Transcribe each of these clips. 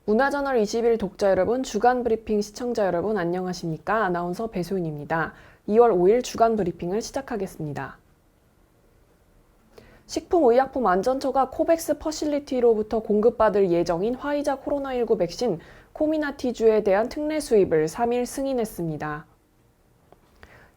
문화저널 20일 독자 여러분, 주간 브리핑 시청자 여러분 안녕하십니까? 아나운서 배소윤입니다. 2월 5일 주간 브리핑을 시작하겠습니다. 식품의약품안전처가 코백스 퍼실리티로부터 공급받을 예정인 화이자 코로나19 백신 코미나티주에 대한 특례 수입을 3일 승인했습니다.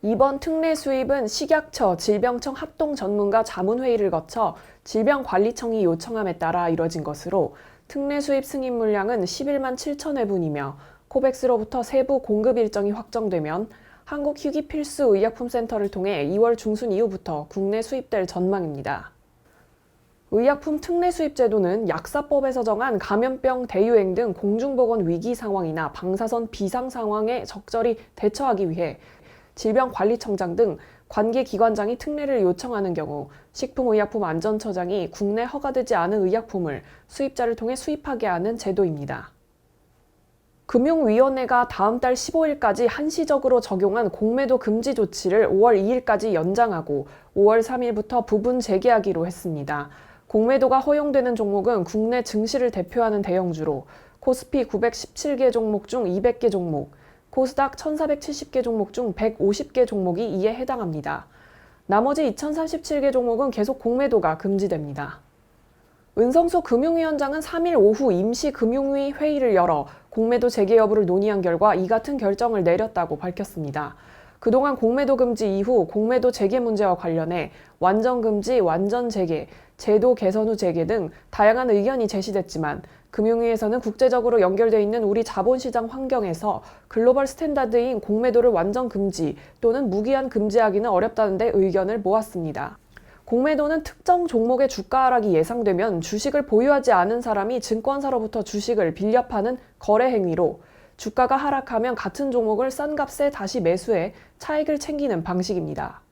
이번 특례 수입은 식약처, 질병청 합동전문가 자문회의를 거쳐 질병관리청이 요청함에 따라 이뤄진 것으로 특례 수입 승인 물량은 11만 7천 회분이며 코백스로부터 세부 공급 일정이 확정되면 한국휴기필수의약품센터를 통해 2월 중순 이후부터 국내 수입될 전망입니다. 의약품 특례 수입 제도는 약사법에서 정한 감염병 대유행 등 공중보건 위기 상황이나 방사선 비상 상황에 적절히 대처하기 위해 질병관리청장 등 관계기관장이 특례를 요청하는 경우 식품의약품안전처장이 국내 허가되지 않은 의약품을 수입자를 통해 수입하게 하는 제도입니다. 금융위원회가 다음 달 15일까지 한시적으로 적용한 공매도 금지 조치를 5월 2일까지 연장하고 5월 3일부터 부분 재개하기로 했습니다. 공매도가 허용되는 종목은 국내 증시를 대표하는 대형주로 코스피 917개 종목 중 200개 종목, 코스닥 1470개 종목 중 150개 종목이 이에 해당합니다. 나머지 2037개 종목은 계속 공매도가 금지됩니다. 은성수 금융위원장은 3일 오후 임시금융위 회의를 열어 공매도 재개 여부를 논의한 결과 이 같은 결정을 내렸다고 밝혔습니다. 그동안 공매도 금지 이후 공매도 재개 문제와 관련해 완전 금지, 완전 재개, 제도 개선 후 재개 등 다양한 의견이 제시됐지만 금융위에서는 국제적으로 연결돼 있는 우리 자본시장 환경에서 글로벌 스탠다드인 공매도를 완전 금지 또는 무기한 금지하기는 어렵다는 데 의견을 모았습니다. 공매도는 특정 종목의 주가 하락이 예상되면 주식을 보유하지 않은 사람이 증권사로부터 주식을 빌려 파는 거래 행위로 주가가 하락하면 같은 종목을 싼 값에 다시 매수해 차익을 챙기는 방식입니다.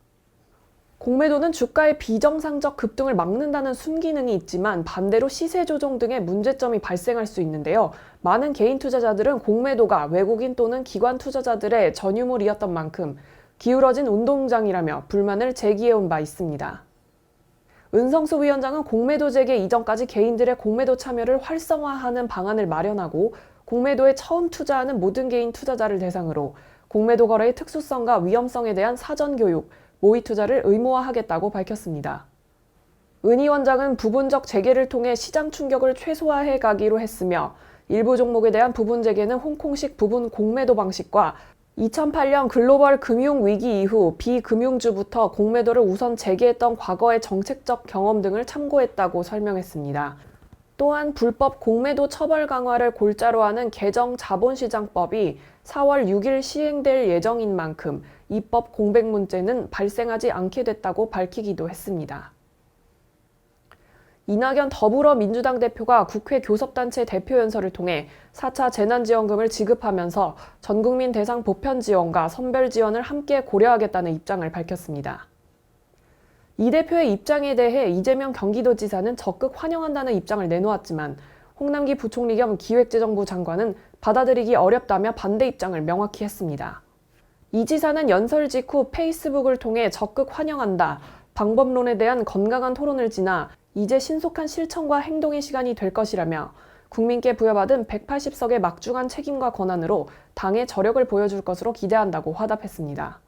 공매도는 주가의 비정상적 급등을 막는다는 순기능이 있지만 반대로 시세 조정 등의 문제점이 발생할 수 있는데요. 많은 개인 투자자들은 공매도가 외국인 또는 기관 투자자들의 전유물이었던 만큼 기울어진 운동장이라며 불만을 제기해온 바 있습니다. 은성수 위원장은 공매도 재개 이전까지 개인들의 공매도 참여를 활성화하는 방안을 마련하고 공매도에 처음 투자하는 모든 개인 투자자를 대상으로 공매도 거래의 특수성과 위험성에 대한 사전 교육, 모의 투자를 의무화하겠다고 밝혔습니다. 은 위원장은 부분적 재개를 통해 시장 충격을 최소화해 가기로 했으며 일부 종목에 대한 부분 재개는 홍콩식 부분 공매도 방식과 2008년 글로벌 금융위기 이후 비금융주부터 공매도를 우선 재개했던 과거의 정책적 경험 등을 참고했다고 설명했습니다. 또한 불법 공매도 처벌 강화를 골자로 하는 개정 자본시장법이 4월 6일 시행될 예정인 만큼 입법 공백 문제는 발생하지 않게 됐다고 밝히기도 했습니다. 이낙연 더불어민주당 대표가 국회 교섭단체 대표연설을 통해 4차 재난지원금을 지급하면서 전국민 대상 보편 지원과 선별 지원을 함께 고려하겠다는 입장을 밝혔습니다. 이 대표의 입장에 대해 이재명 경기도지사는 적극 환영한다는 입장을 내놓았지만 홍남기 부총리 겸 기획재정부 장관은 받아들이기 어렵다며 반대 입장을 명확히 했습니다. 이 지사는 연설 직후 페이스북을 통해 적극 환영한다, 방법론에 대한 건강한 토론을 지나 이제 신속한 실천과 행동의 시간이 될 것이라며 국민께 부여받은 180석의 막중한 책임과 권한으로 당의 저력을 보여줄 것으로 기대한다고 화답했습니다.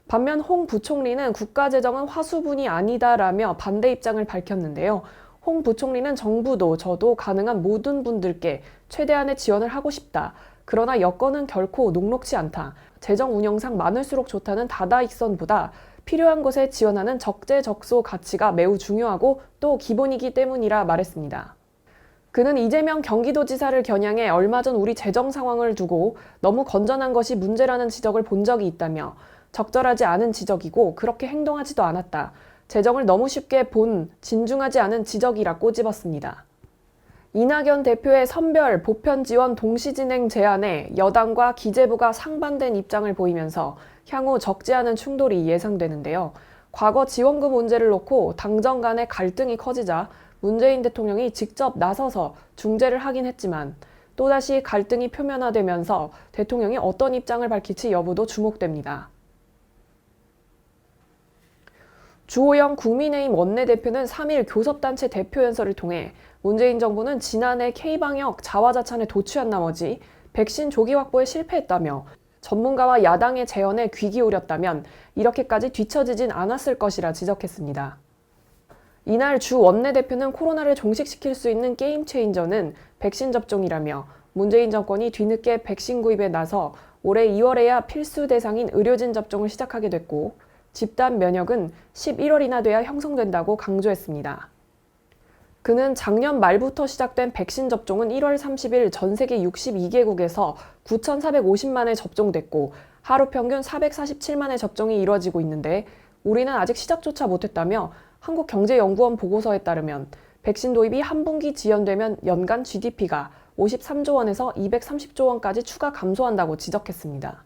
반면 홍 부총리는 국가재정은 화수분이 아니다라며 반대 입장을 밝혔는데요. 홍 부총리는 정부도 저도 가능한 모든 분들께 최대한의 지원을 하고 싶다. 그러나 여건은 결코 녹록지 않다. 재정 운영상 많을수록 좋다는 다다익선보다 필요한 곳에 지원하는 적재적소 가치가 매우 중요하고 또 기본이기 때문이라 말했습니다. 그는 이재명 경기도지사를 겨냥해 얼마 전 우리 재정 상황을 두고 너무 건전한 것이 문제라는 지적을 본 적이 있다며 적절하지 않은 지적이고 그렇게 행동하지도 않았다. 재정을 너무 쉽게 본 진중하지 않은 지적이라 꼬집었습니다. 이낙연 대표의 선별, 보편 지원 동시 진행 제안에 여당과 기재부가 상반된 입장을 보이면서 향후 적지 않은 충돌이 예상되는데요. 과거 지원금 문제를 놓고 당정 간의 갈등이 커지자 문재인 대통령이 직접 나서서 중재를 하긴 했지만 또다시 갈등이 표면화되면서 대통령이 어떤 입장을 밝힐지 여부도 주목됩니다. 주호영 국민의힘 원내대표는 3일 교섭단체 대표연설을 통해 문재인 정부는 지난해 K방역 자화자찬에 도취한 나머지 백신 조기 확보에 실패했다며 전문가와 야당의 제언에 귀 기울였다면 이렇게까지 뒤처지진 않았을 것이라 지적했습니다. 이날 주 원내대표는 코로나를 종식시킬 수 있는 게임 체인저는 백신 접종이라며 문재인 정권이 뒤늦게 백신 구입에 나서 올해 2월에야 필수 대상인 의료진 접종을 시작하게 됐고 집단 면역은 11월이나 돼야 형성된다고 강조했습니다. 그는 작년 말부터 시작된 백신 접종은 1월 30일 전 세계 62개국에서 9,450만회 접종됐고 하루 평균 447만회 접종이 이뤄지고 있는데 우리는 아직 시작조차 못했다며 한국경제연구원 보고서에 따르면 백신 도입이 한 분기 지연되면 연간 GDP가 53조 원에서 230조 원까지 추가 감소한다고 지적했습니다.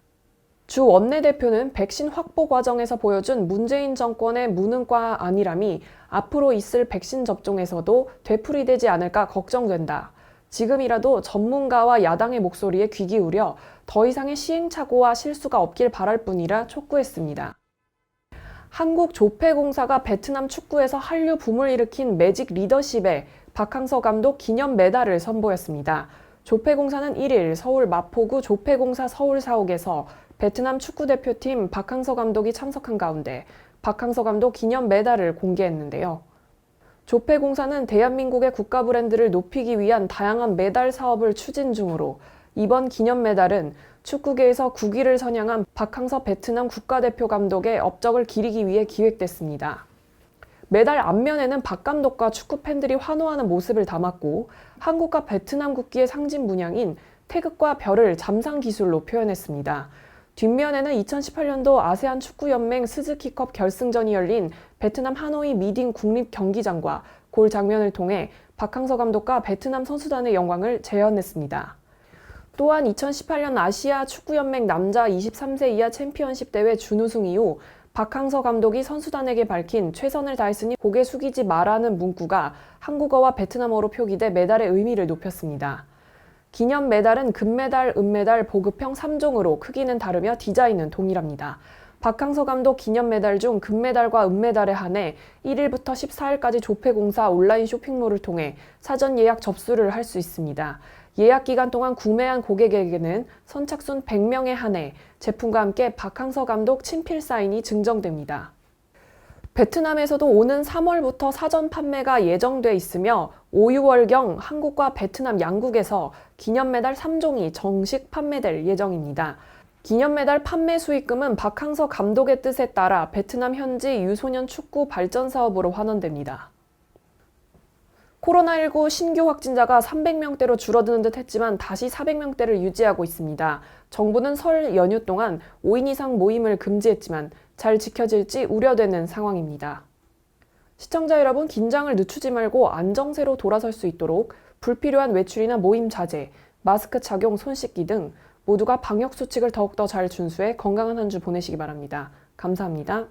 주 원내대표는 백신 확보 과정에서 보여준 문재인 정권의 무능과 안일함이 앞으로 있을 백신 접종에서도 되풀이되지 않을까 걱정된다. 지금이라도 전문가와 야당의 목소리에 귀 기울여 더 이상의 시행착오와 실수가 없길 바랄 뿐이라 촉구했습니다. 한국조폐공사가 베트남 축구에서 한류 붐을 일으킨 매직 리더십에 박항서 감독 기념 메달을 선보였습니다. 조폐공사는 1일 서울 마포구 조폐공사 서울사옥에서 베트남 축구대표팀 박항서 감독이 참석한 가운데 박항서 감독 기념 메달을 공개했는데요. 조폐공사는 대한민국의 국가 브랜드를 높이기 위한 다양한 메달 사업을 추진 중으로 이번 기념 메달은 축구계에서 국위를 선양한 박항서 베트남 국가대표 감독의 업적을 기리기 위해 기획됐습니다. 메달 앞면에는 박 감독과 축구 팬들이 환호하는 모습을 담았고 한국과 베트남 국기의 상징 문양인 태극과 별을 잠상 기술로 표현했습니다. 뒷면에는 2018년도 아세안 축구연맹 스즈키컵 결승전이 열린 베트남 하노이 미딩 국립경기장과 골 장면을 통해 박항서 감독과 베트남 선수단의 영광을 재현했습니다. 또한 2018년 아시아 축구연맹 남자 23세 이하 챔피언십 대회 준우승 이후 박항서 감독이 선수단에게 밝힌 최선을 다했으니 고개 숙이지 마라는 문구가 한국어와 베트남어로 표기돼 메달의 의미를 높였습니다. 기념 메달은 금메달, 은메달, 보급형 3종으로 크기는 다르며 디자인은 동일합니다. 박항서 감독 기념 메달 중 금메달과 은메달에 한해 1일부터 14일까지 조폐공사 온라인 쇼핑몰을 통해 사전 예약 접수를 할 수 있습니다. 예약 기간 동안 구매한 고객에게는 선착순 100명에 한해 제품과 함께 박항서 감독 친필 사인이 증정됩니다. 베트남에서도 오는 3월부터 사전 판매가 예정돼 있으며 5, 6월경 한국과 베트남 양국에서 기념메달 3종이 정식 판매될 예정입니다. 기념메달 판매 수익금은 박항서 감독의 뜻에 따라 베트남 현지 유소년 축구 발전 사업으로 환원됩니다. 코로나19 신규 확진자가 300명대로 줄어드는 듯 했지만 다시 400명대를 유지하고 있습니다. 정부는 설 연휴 동안 5인 이상 모임을 금지했지만 잘 지켜질지 우려되는 상황입니다. 시청자 여러분, 긴장을 늦추지 말고 안정세로 돌아설 수 있도록 불필요한 외출이나 모임 자제, 마스크 착용, 손 씻기 등 모두가 방역 수칙을 더욱더 잘 준수해 건강한 한 주 보내시기 바랍니다. 감사합니다.